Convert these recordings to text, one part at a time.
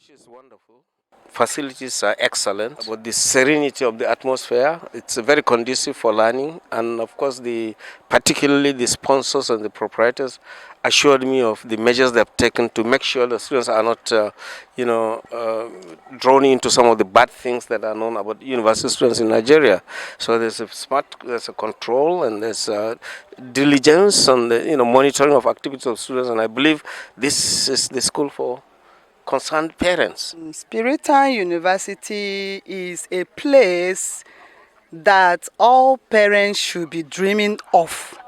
Nneochi is wonderful. Facilities are excellent. But the serenity of the atmosphere, it's very conducive for learning. And of course, particularly the sponsors and the proprietors assured me of the measures they've taken to make sure the students are not, drawn into some of the bad things that are known about university students in Nigeria. So there's a control, and there's diligence on the monitoring of activities of students. And I believe this is the school for concerned parents. Spiritan University is a place that all parents should be dreaming of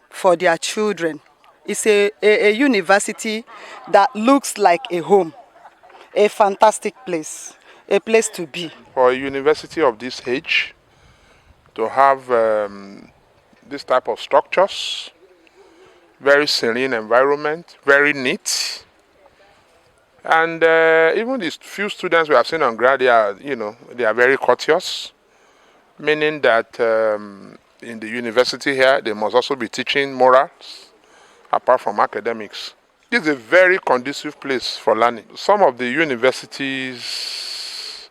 for their children. It's a university that looks like a home, a fantastic place, a place to be. For a university of this age to have this type of structures, very serene environment, very neat, and even these few students we have seen on grad, they are very courteous, meaning that in the university here they must also be teaching morals apart from academics. This is a very conducive place for learning. Some of the universities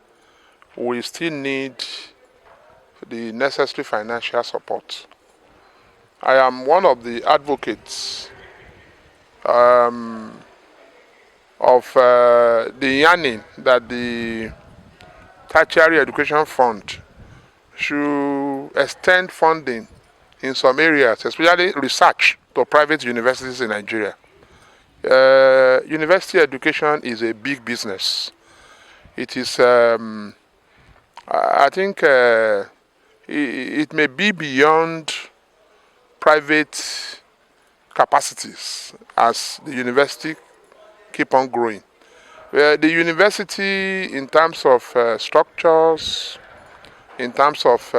will still need the necessary financial support. I am one of the advocates of the yearning that the Tertiary Education Fund should extend funding in some areas, especially research, to private universities in Nigeria. University education is a big business. It is, I think, it may be beyond private capacities as the university keep on growing. The university, in terms of structures, in terms of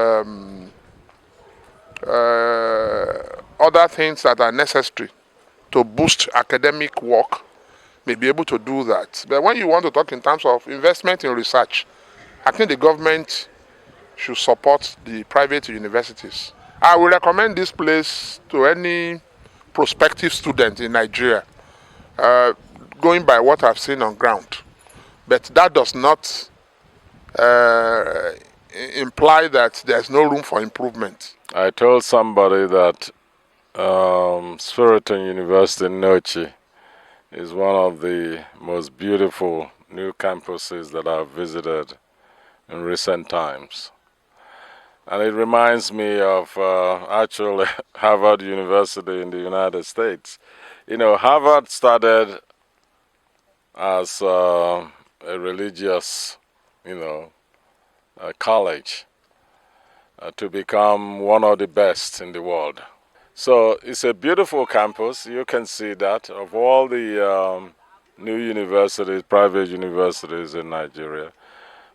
other things that are necessary to boost academic work, may be able to do that. But when you want to talk in terms of investment in research, I think the government should support the private universities. I will recommend this place to any prospective student in Nigeria, going by what I've seen on ground. But that does not imply that there's no room for improvement. I told somebody that Spiritan University in Nneochi is one of the most beautiful new campuses that I've visited in recent times. And it reminds me of actually Harvard University in the United States. You know, Harvard started as a religious, college to become one of the best in the world. So it's a beautiful campus. You can see that of all the new universities, private universities in Nigeria,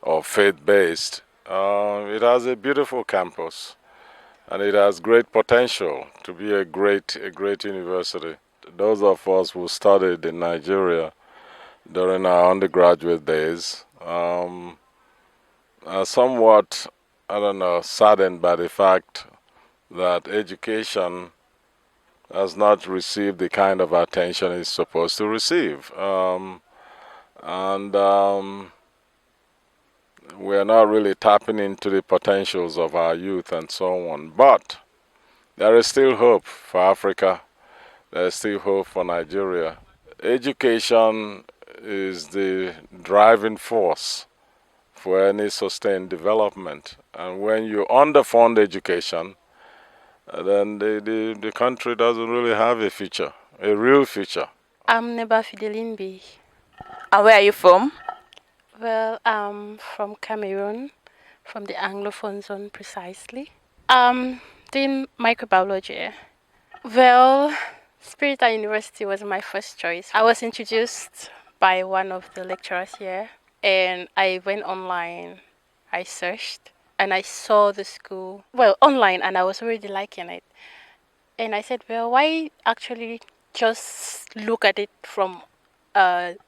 or faith-based, it has a beautiful campus, and it has great potential to be a great university. Those of us who studied in Nigeria during our undergraduate days are somewhat, saddened by the fact that education has not received the kind of attention it's supposed to receive. We're not really tapping into the potentials of our youth and so on. But there is still hope for Africa. There is still hope for Nigeria. Education is the driving force for any sustained development. And when you underfund education, then the country doesn't really have a future, a real future. I'm Neba Fidelinbi. And where are you from? Well, I'm from Cameroon, from the Anglophone zone precisely. Doing microbiology. Well, Spiritan University was my first choice. I was introduced by one of the lecturers here, and I went online. I searched, and I saw the school, online, and I was already liking it. And I said, well, why actually just look at it from word?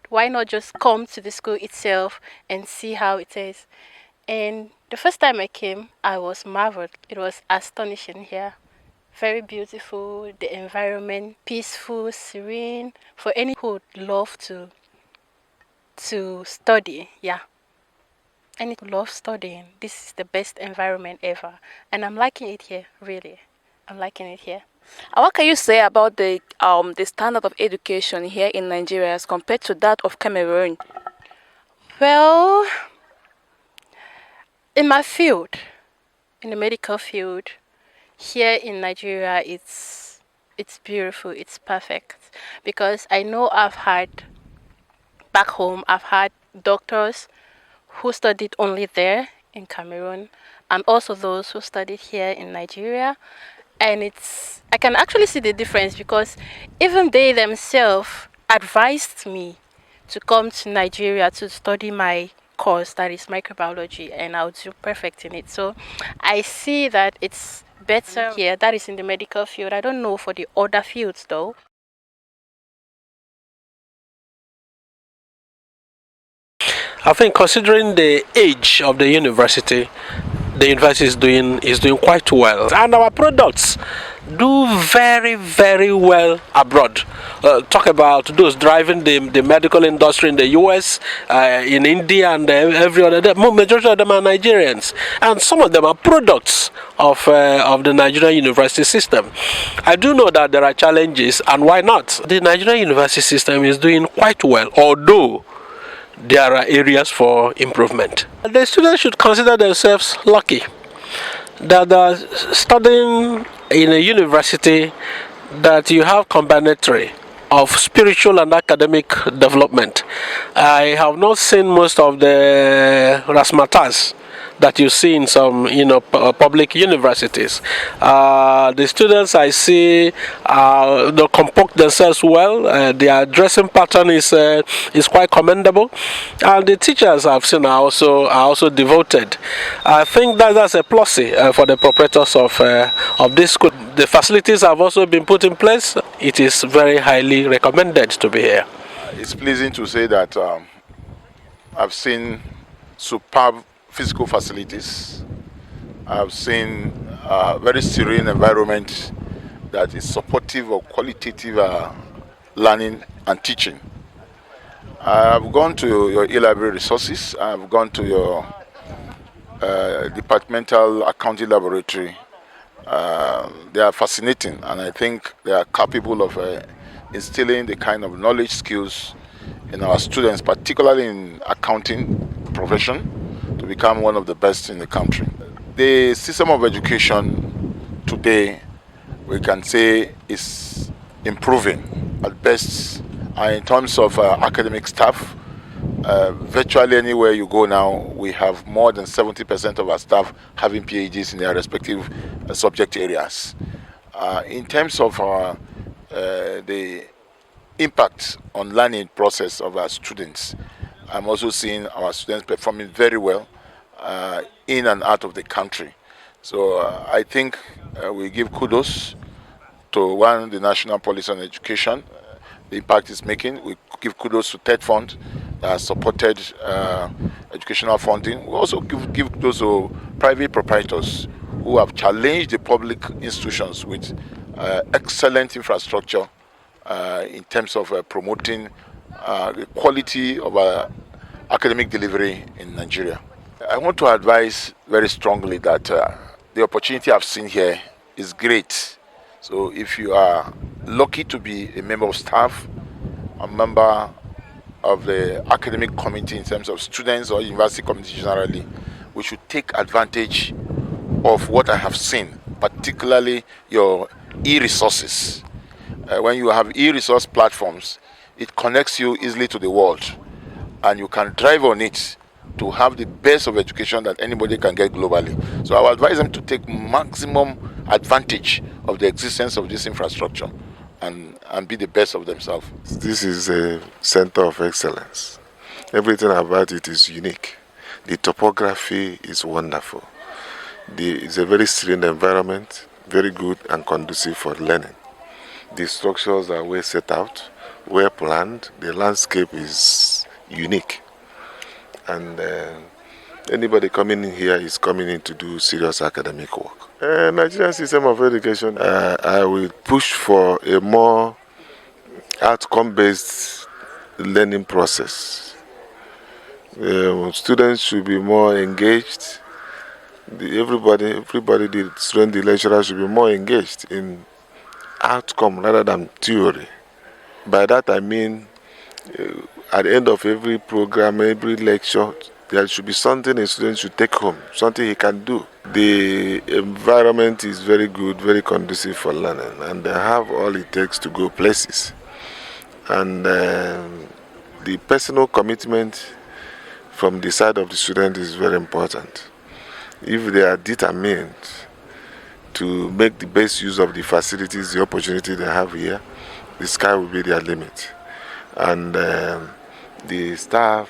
Why not just come to the school itself and see how it is? And the first time I came, I was marveled. It was astonishing here. Very beautiful, the environment, peaceful, serene, for any who would love to to study. Yeah. I need to love studying. This is the best environment ever. And I'm liking it here, really. I'm liking it here. And what can you say about the standard of education here in Nigeria as compared to that of Cameroon? Well, in my field, in the medical field, here in Nigeria, it's beautiful, it's perfect. Because I know back home, I've had doctors who studied only there in Cameroon, and also those who studied here in Nigeria. And I can actually see the difference because even they themselves advised me to come to Nigeria to study my course, that is microbiology, and I'll do perfect in it. So I see that it's better here, that is in the medical field. I don't know for the other fields though. I think considering the age of the university is doing quite well, and our products do very very well abroad. Talk about those driving the medical industry in the US, in India, and every other. The majority of them are Nigerians, and some of them are products of the Nigerian university system. I do know that there are challenges, and why not? The Nigerian university system is doing quite well, although there are areas for improvement. The students should consider themselves lucky that they're studying in a university that you have combinatory of spiritual and academic development. I have not seen most of the razzmatazz that you see in some public universities. The students I see they comport themselves well. Their dressing pattern is quite commendable, and the teachers I've seen are also devoted. I think that's a plus for the proprietors of this school. The facilities have also been put in place. It is very highly recommended to be here. It's pleasing to say that I've seen superb physical facilities. I've seen a very serene environment that is supportive of qualitative learning and teaching. I've gone to your e-library resources. I've gone to your departmental accounting laboratory. They are fascinating, and I think they are capable of instilling the kind of knowledge skills in our students, particularly in accounting profession, to become one of the best in the country. The system of education today, we can say, is improving at best. And in terms of academic staff, virtually anywhere you go now, we have more than 70% of our staff having PhDs in their respective subject areas. In terms of the impact on learning process of our students, I'm also seeing our students performing very well in and out of the country. So I think we give kudos to the National Policy on Education, the impact it's making. We give kudos to TED Fund that has supported educational funding. We also give kudos to private proprietors who have challenged the public institutions with excellent infrastructure in terms of promoting the quality of academic delivery in Nigeria. I want to advise very strongly that the opportunity I've seen here is great. So if you are lucky to be a member of staff, a member of the academic committee in terms of students or university community generally, we should take advantage of what I have seen, particularly your e-resources. When you have e-resource platforms, it connects you easily to the world, and you can drive on it to have the best of education that anybody can get globally. So I would advise them to take maximum advantage of the existence of this infrastructure and be the best of themselves. This is a center of excellence. Everything about it is unique. The topography is wonderful. It's a very serene environment, very good and conducive for learning. The structures are well set out, well planned. The landscape is unique. And anybody coming in here is coming in to do serious academic work. Nigerian system of education, I will push for a more outcome-based learning process. Students should be more engaged. Everybody, the student, the lecturer should be more engaged in outcome rather than theory. By that I mean, at the end of every program, every lecture, there should be something a student should take home, something he can do. The environment is very good, very conducive for learning, and they have all it takes to go places. And the personal commitment from the side of the student is very important. If they are determined to make the best use of the facilities, the opportunity they have here, the sky will be their limit. And the staff,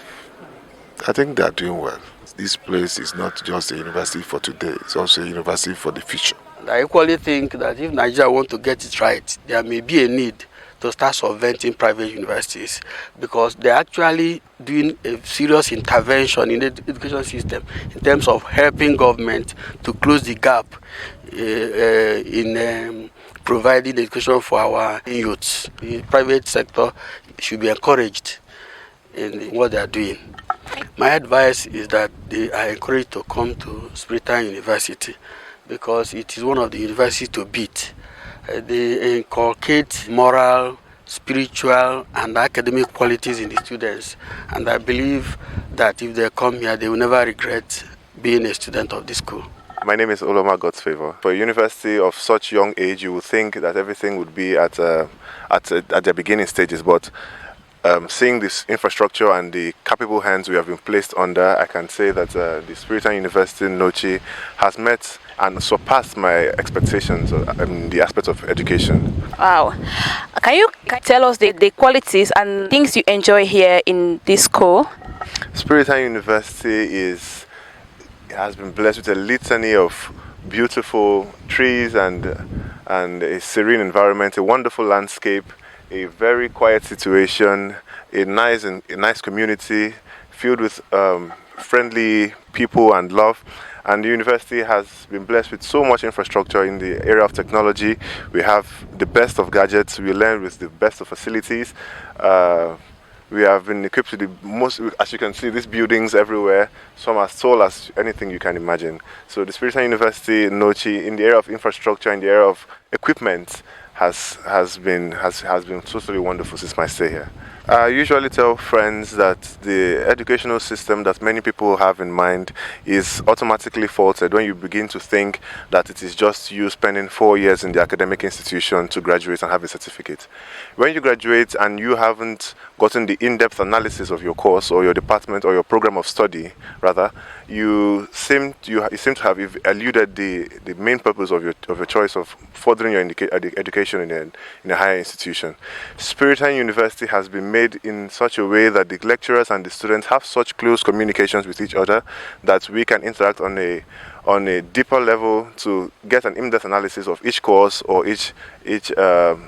I think they are doing well. This place is not just a university for today, it's also a university for the future. I equally think that if Nigeria wants to get it right, there may be a need to start subventing private universities, because they're actually doing a serious intervention in the education system in terms of helping government to close the gap in providing education for our youths. The private sector should be encouraged in what they are doing. My advice is that they are encouraged to come to Spiritan University, because it is one of the universities to beat. They inculcate moral, spiritual, and academic qualities in the students. And I believe that if they come here, they will never regret being a student of this school. My name is Oloma God's Favor. For a university of such young age, you would think that everything would be at the beginning stages, but seeing this infrastructure and the capable hands we have been placed under, I can say that the Spiritan University Nneochi has met and surpassed my expectations in the aspect of education. Wow. Can you tell us the qualities and things you enjoy here in this school? Spiritan University has been blessed with a litany of beautiful trees and a serene environment, a wonderful landscape, a very quiet situation, a nice community filled with friendly people and love. And the university has been blessed with so much infrastructure in the area of technology. We have the best of gadgets. We learn with the best of facilities. We have been equipped with the most, as you can see, these buildings everywhere, some as tall as anything you can imagine. So the Spiritan University Nneochi, in the area of infrastructure, in the area of equipment, has been totally wonderful since my stay here. I usually tell friends that the educational system that many people have in mind is automatically faulted when you begin to think that it is just you spending 4 years in the academic institution to graduate and have a certificate. When you graduate and you haven't gotten the in-depth analysis of your course or your department or your program of study, rather, you seem to have eluded the main purpose of your choice of furthering your education in a higher institution. Spiritan University has been made in such a way that the lecturers and the students have such close communications with each other that we can interact on a deeper level to get an in-depth analysis of each course or each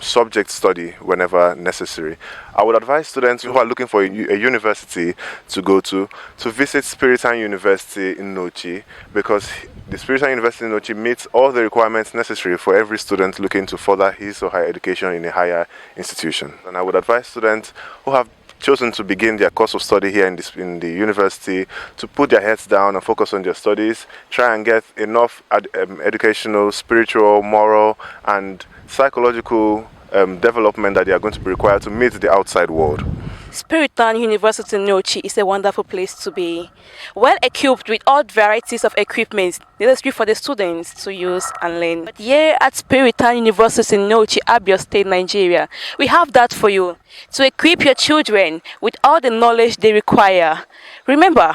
subject study whenever necessary. I would advise students who are looking for a university to go to visit Spiritan University in Nneochi, because the Spiritan University in Nneochi meets all the requirements necessary for every student looking to further his or her education in a higher institution. And I would advise students who have chosen to begin their course of study here in the university to put their heads down and focus on their studies, try and get enough educational, spiritual, moral, and psychological development that they are going to be required to meet the outside world. Spiritan University Nneochi is a wonderful place to be, well equipped with all varieties of equipment necessary for the students to use and learn. But here at Spiritan University Nneochi, Abia State, Nigeria, we have that for you, to equip your children with all the knowledge they require. Remember,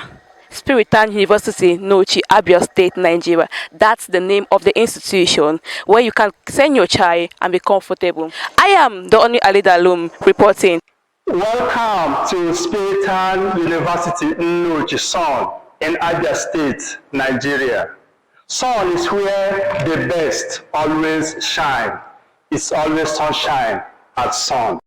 Spiritan University Nneochi, Abia State, Nigeria. That's the name of the institution where you can send your child and be comfortable. I am the only Alida Alum reporting. Welcome to Spiritan University Nneochi, Son, in Abia State, Nigeria. Son is where the best always shine. It's always sunshine at Son.